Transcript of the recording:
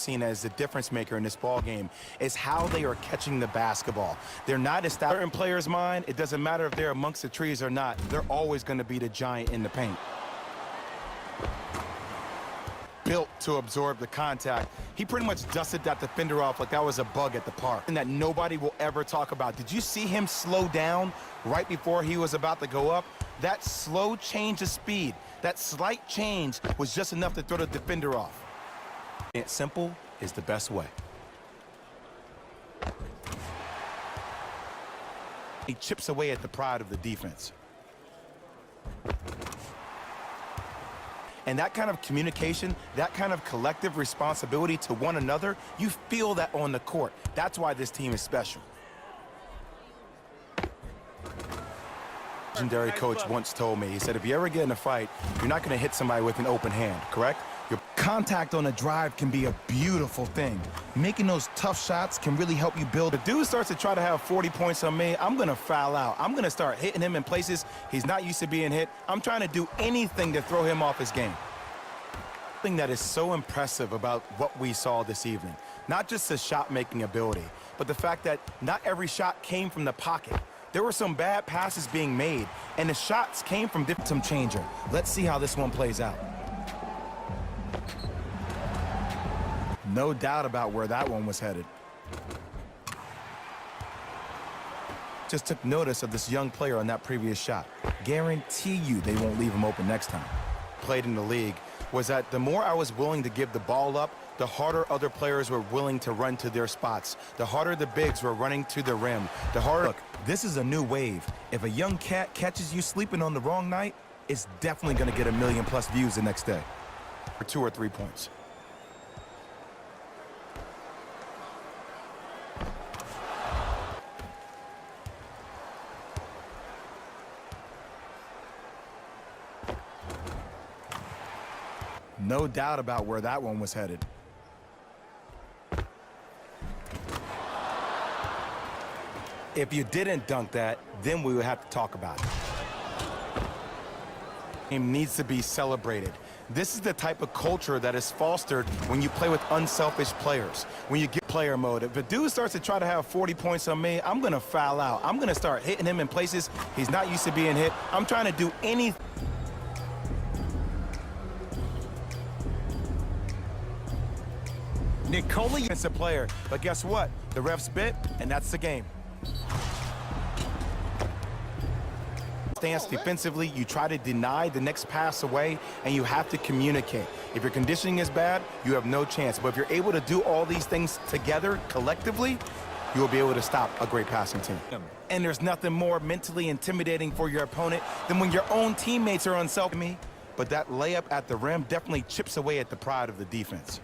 seen as the difference maker in this ball game is how they are catching the basketball. They're not established. In players' mind, it doesn't matter if they're amongst the trees or not. They're always going to be the giant in the paint. Built to absorb the contact. He pretty much dusted that defender off like that was a bug at the park. And that nobody will ever talk about. Did you see him slow down right before he was about to go up? That slow change of speed, that slight change was just enough to throw the defender off. It's simple is the best way. He chips away at the pride of the defense. And that kind of communication, that kind of collective responsibility to one another, you feel that on the court. That's why this team is special. Legendary coach once told me, he said, if you ever get in a fight, you're not going to hit somebody with an open hand, correct? Your contact on a drive can be a beautiful thing. Making those tough shots can really help you build. If dude starts to try to have 40 points on me, I'm going to foul out. I'm going to start hitting him in places he's not used to being hit. I'm trying to do anything to throw him off his game. Something that is so impressive about what we saw this evening, not just the shot-making ability, but the fact that not every shot came from the pocket. There were some bad passes being made, and the shots came from some changer. Let's see how this one plays out. No doubt about where that one was headed. Just took notice of this young player on that previous shot. Guarantee you they won't leave him open next time. Played in the league was that the more I was willing to give the ball up, the harder other players were willing to run to their spots. The harder the bigs were running to the rim. The harder. Look, this is a new wave. If a young cat catches you sleeping on the wrong night, it's definitely going to get 1 million+ views the next day. For 2 or 3 points. No doubt about where that one was headed. If you didn't dunk that, then we would have to talk about it. Game needs to be celebrated. This is the type of culture that is fostered when you play with unselfish players, when you get player mode. If a dude starts to try to have 40 points on me, I'm going to foul out. I'm going to start hitting him in places he's not used to being hit. I'm trying to do anything. Nicola is a player, but guess what? The refs bit, and that's the game. Stance defensively, you try to deny the next pass away, and you have to communicate. If your conditioning is bad, you have no chance. But if you're able to do all these things together, collectively, you'll be able to stop a great passing team. And there's nothing more mentally intimidating for your opponent than when your own teammates are unselfish. But that layup at the rim definitely chips away at the pride of the defense.